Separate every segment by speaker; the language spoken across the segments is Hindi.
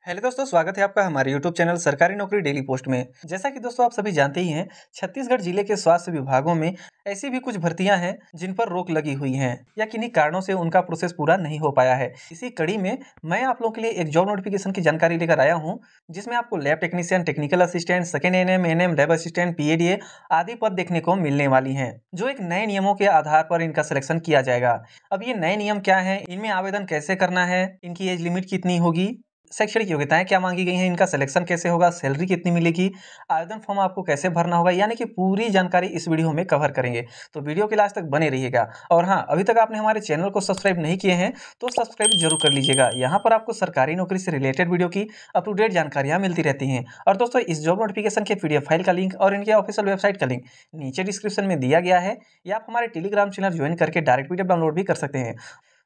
Speaker 1: हेलो दोस्तों, स्वागत है आपका हमारे यूट्यूब चैनल सरकारी नौकरी डेली पोस्ट में। जैसा कि दोस्तों आप सभी जानते ही हैं, छत्तीसगढ़ जिले के स्वास्थ्य विभागों में ऐसी भी कुछ भर्तियां हैं जिन पर रोक लगी हुई हैं या किन्हीं कारणों से उनका प्रोसेस पूरा नहीं हो पाया है। इसी कड़ी में मैं आप लोगों के लिए एक जॉब नोटिफिकेशन की जानकारी लेकर आया हूँ, जिसमें आपको lab technician, technical assistant, second ANM, lab assistant, PADA आदि पद देखने को मिलने वाली हैं, जो एक नए नियमों के आधार पर इनका सिलेक्शन किया जाएगा। अब ये नए नियम क्या है, इनमें आवेदन कैसे करना है, इनकी एज लिमिट कितनी होगी, शैक्षणिक योग्यताएँ क्या माँगी गई हैं, इनका सिलेक्शन कैसे होगा, सैलरी कितनी मिलेगी, आवेदन फॉर्म आपको कैसे भरना होगा, यानी कि पूरी जानकारी इस वीडियो में कवर करेंगे। तो वीडियो के लास्ट तक बने रहिएगा। और हाँ, अभी तक आपने हमारे चैनल को सब्सक्राइब नहीं किए हैं, तो सब्सक्राइब जरूर कर लीजिएगा। यहाँ पर आपको सरकारी नौकरी से रिलेटेड वीडियो की अप टू डेट जानकारियाँ मिलती रहती हैं। और दोस्तों, इस जॉब नोटिफिकेशन के पीडीएफ फाइल का लिंक और इनके ऑफिशियल वेबसाइट का लिंक नीचे डिस्क्रिप्शन में दिया गया है, या आप हमारे टेलीग्राम चैनल ज्वाइन करके डायरेक्ट पीडीएफ डाउनलोड भी कर सकते हैं।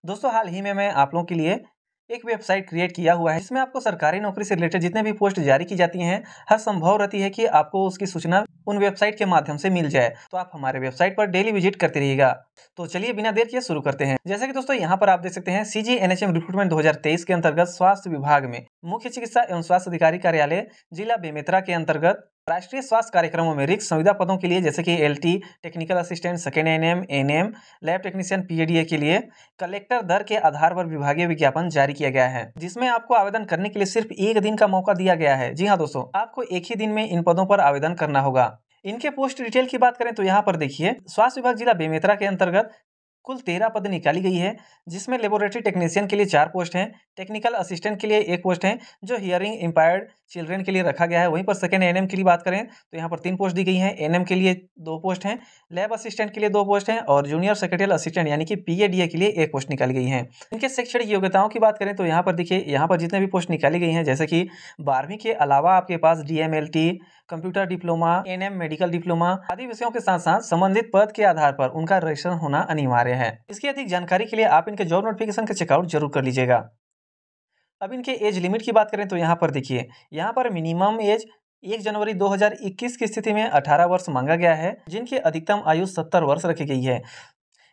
Speaker 1: दोस्तों, हाल ही में मैं आप लोगों के लिए एक वेबसाइट क्रिएट किया हुआ है, जिसमें आपको सरकारी नौकरी से रिलेटेड जितने भी पोस्ट जारी की जाती हैं, हर संभव रहती है कि आपको उसकी सूचना उन वेबसाइट के माध्यम से मिल जाए। तो आप हमारे वेबसाइट पर डेली विजिट करते रहिएगा। तो चलिए बिना देर किए शुरू करते हैं। जैसे कि दोस्तों यहाँ पर आप देख सकते हैं, सीजीएनएचएम रिक्रूटमेंट 2023 के अंतर्गत स्वास्थ्य विभाग में मुख्य चिकित्सा एवं स्वास्थ्य अधिकारी कार्यालय जिला बेमेतरा के अंतर्गत राष्ट्रीय स्वास्थ्य कार्यक्रमों में रिक्त संविदा पदों के लिए, जैसे कि LT, technical assistant, second ANM, ANM, lab technician, PADA के लिए कलेक्टर दर के आधार पर विभागीय विज्ञापन जारी किया गया है, जिसमें आपको आवेदन करने के लिए सिर्फ एक दिन का मौका दिया गया है। जी हाँ दोस्तों, आपको एक ही दिन में इन पदों पर आवेदन करना होगा। इनके पोस्ट डिटेल की बात करें तो यहाँ पर देखिए, स्वास्थ्य विभाग जिला बेमेतरा के अंतर्गत कुल 13 पद निकाली गई है, जिसमें लेबोरेटरी टेक्नीशियन के लिए 4 पोस्ट हैं, टेक्निकल असिस्टेंट के लिए 1 पोस्ट है जो हियरिंग इम्पेयर्ड चिल्ड्रन के लिए रखा गया है। वहीं पर सेकेंड एएनएम की बात करें तो यहाँ पर 3 पोस्ट दी गई हैं, एएनएम के लिए 2 पोस्ट हैं, लैब असिस्टेंट के लिए 2 पोस्ट हैं और जूनियर सेक्रेटरियल असिस्टेंट यानी कि पीएडीए के लिए 1 पोस्ट निकाली गई है। इनके शैक्षणिक योग्यताओं की बात करें तो यहाँ पर देखिए, यहाँ पर जितने भी पोस्ट निकाली गई हैं, जैसे कि 12वीं के अलावा आपके पास DMLT, computer diploma, ANM medical diploma आदि विषयों के साथ साथ संबंधित पद के आधार पर उनका रजिस्ट्रेशन होना अनिवार्य है। इसकी अधिक जानकारी के लिए आप इनके जॉब नोटिफिकेशन का चेकआउट जरूर कर लीजिएगा। अब इनके एज लिमिट की बात करें तो यहाँ पर देखिए, यहाँ पर मिनिमम एज 1 जनवरी 2021 की स्थिति में 18 वर्ष मांगा गया है, जिनकी अधिकतम आयु 70 वर्ष रखी गई है,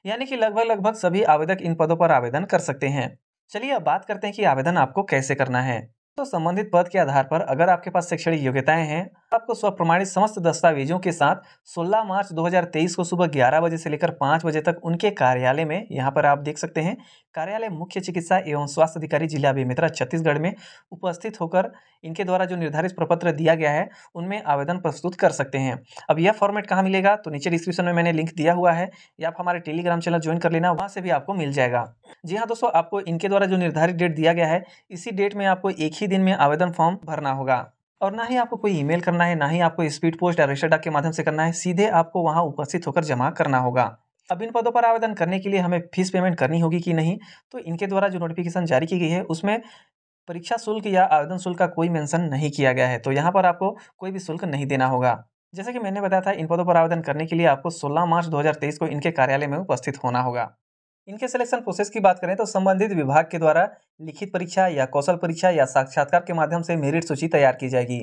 Speaker 1: यानी कि लगभग सभी आवेदक इन पदों पर आवेदन कर सकते हैं। चलिए अब बात करते हैं कि आवेदन आपको कैसे करना है। तो संबंधित पद के आधार पर अगर आपके पास शैक्षणिक योग्यताएं हैं, आपको स्वप्रमाणित समस्त दस्तावेजों के साथ 16 मार्च 2023 को सुबह 11 बजे से लेकर 5 बजे तक उनके कार्यालय में, यहाँ पर आप देख सकते हैं, कार्यालय मुख्य चिकित्सा एवं स्वास्थ्य अधिकारी जिला बेमेतरा छत्तीसगढ़ में उपस्थित होकर इनके द्वारा जो निर्धारित प्रपत्र दिया गया है उनमें आवेदन प्रस्तुत कर सकते हैं। अब यह फॉर्मेट कहाँ मिलेगा, तो नीचे डिस्क्रिप्शन में मैंने लिंक दिया हुआ है, या आप हमारे टेलीग्राम चैनल ज्वाइन कर लेना, वहाँ से भी आपको मिल जाएगा। जी हाँ दोस्तों, आपको इनके द्वारा जो निर्धारित डेट दिया गया है, इसी डेट में आपको एक ही दिन में आवेदन फॉर्म भरना होगा, और ना ही आपको कोई ईमेल करना है, ना ही आपको स्पीड पोस्ट या रजिस्टर डाक के माध्यम से करना है, सीधे आपको वहां उपस्थित होकर जमा करना होगा। अब इन पदों पर आवेदन करने के लिए हमें फीस पेमेंट करनी होगी कि नहीं, तो इनके द्वारा जो नोटिफिकेशन जारी की गई है उसमें परीक्षा शुल्क या आवेदन शुल्क का कोई मेंशन नहीं किया गया है, तो यहाँ पर आपको कोई भी शुल्क नहीं देना होगा। जैसा कि मैंने बताया था, इन पदों पर आवेदन करने के लिए आपको 16 मार्च 2023 को इनके कार्यालय में उपस्थित होना होगा। इनके सिलेक्शन प्रोसेस की बात करें तो संबंधित विभाग के द्वारा लिखित परीक्षा या कौशल परीक्षा या साक्षात्कार के माध्यम से मेरिट सूची तैयार की जाएगी।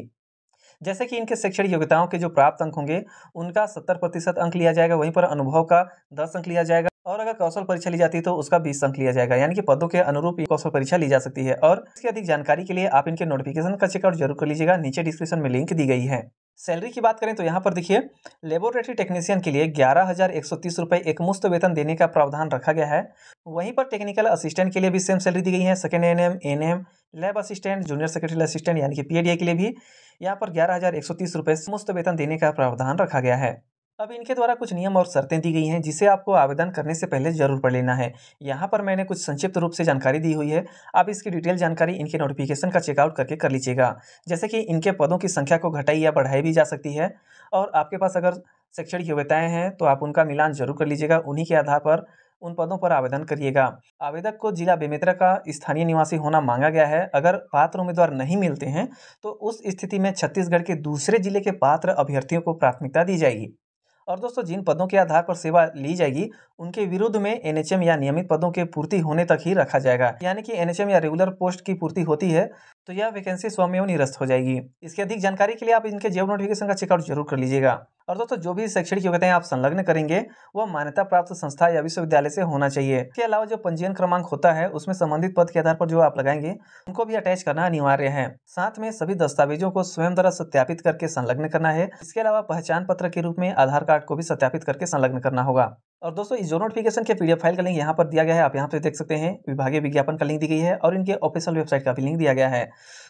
Speaker 1: जैसे कि इनके शैक्षणिक योग्यताओं के जो प्राप्त अंक होंगे उनका 70% अंक लिया जाएगा, वहीं पर अनुभव का 10 अंक लिया जाएगा, और अगर कौशल परीक्षा ली जाती है तो उसका 20 अंक लिया जाएगा, यानी कि पदों के अनुरूप ये कौशल परीक्षा ली जा सकती है। और इसकी अधिक जानकारी के लिए आप इनके नोटिफिकेशन का चेकआउट जरूर कर लीजिएगा, नीचे डिस्क्रिप्शन में लिंक दी गई है। सैलरी की बात करें तो यहाँ पर देखिए, लेबोरेटरी टेक्नीशियन के लिए 11,130 रुपये एक मुश्त वेतन देने का प्रावधान रखा गया है। वहीं पर टेक्निकल असिस्टेंट के लिए भी सेम सैलरी दी गई है। Second ANM, ANM, lab assistant, junior secretary assistant यानी कि पीएडीए के लिए भी यहाँ पर 11,130 रुपये मुफ्त वेतन देने का प्रावधान रखा गया है। अब इनके द्वारा कुछ नियम और शर्तें दी गई हैं, जिसे आपको आवेदन करने से पहले जरूर पढ़ लेना है। यहाँ पर मैंने कुछ संक्षिप्त रूप से जानकारी दी हुई है, आप इसकी डिटेल जानकारी इनके नोटिफिकेशन का चेकआउट करके कर लीजिएगा। जैसे कि इनके पदों की संख्या को घटाई या बढ़ाई भी जा सकती है, और आपके पास अगर शैक्षणिक योग्यताएं हैं तो आप उनका मिलान जरूर कर लीजिएगा, उन्हीं के आधार पर उन पदों पर आवेदन करिएगा। आवेदक को जिला बेमेतरा का स्थानीय निवासी होना मांगा गया है। अगर पात्र उम्मीदवार नहीं मिलते हैं तो उस स्थिति में छत्तीसगढ़ के दूसरे जिले के पात्र अभ्यर्थियों को प्राथमिकता दी जाएगी। और दोस्तों, जिन पदों के आधार पर सेवा ली जाएगी उनके विरुद्ध में एनएचएम या नियमित पदों के पूर्ति होने तक ही रखा जाएगा, यानी कि एनएचएम या रेगुलर पोस्ट की पूर्ति होती है तो यह वैकेंसी स्वयं निरस्त हो जाएगी। इसकी अधिक जानकारी के लिए आप इनके जॉब नोटिफिकेशन का चेकआउट जरूर कर लीजिएगा। और दोस्तों, जो भी शैक्षणिक योग्यताएं आप संलग्न करेंगे वह मान्यता प्राप्त संस्था या विश्वविद्यालय से होना चाहिए। इसके अलावा जो पंजीयन क्रमांक होता है उसमें संबंधित पद के आधार पर जो आप लगाएंगे उनको भी अटैच करना अनिवार्य है। साथ में सभी दस्तावेजों को स्वयं द्वारा सत्यापित करके संलग्न करना है। इसके अलावा पहचान पत्र के रूप में आधार कार्ड को भी सत्यापित करके संलग्न करना होगा। और दोस्तों, इस जॉब नोटिफिकेशन के पीडीएफ फाइल का लिंक यहाँ पर दिया गया है, आप यहाँ पे देख सकते हैं। विभागीय विज्ञापन का लिंक दी गई है और इनके ऑफिशियल वेबसाइट का भी लिंक दिया गया है।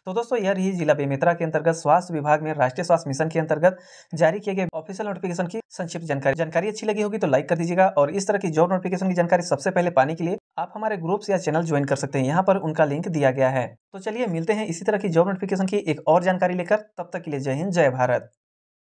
Speaker 1: तो दोस्तों, यह रही जिला बेमेतरा के अंतर्गत स्वास्थ्य विभाग में राष्ट्रीय स्वास्थ्य मिशन के अंतर्गत जारी किए गए ऑफिशियल नोटिफिकेशन की संक्षिप्त जानकारी अच्छी लगी होगी तो लाइक कर दीजिएगा। और इस तरह की जॉब नोटिफिकेशन की जानकारी सबसे पहले पाने के लिए आप हमारे ग्रुप्स या चैनल ज्वाइन कर सकते हैं, यहाँ पर उनका लिंक दिया गया है। तो चलिए मिलते हैं इसी तरह की जॉब नोटिफिकेशन की एक और जानकारी लेकर। तब तक के लिए जय हिंद, जय भारत।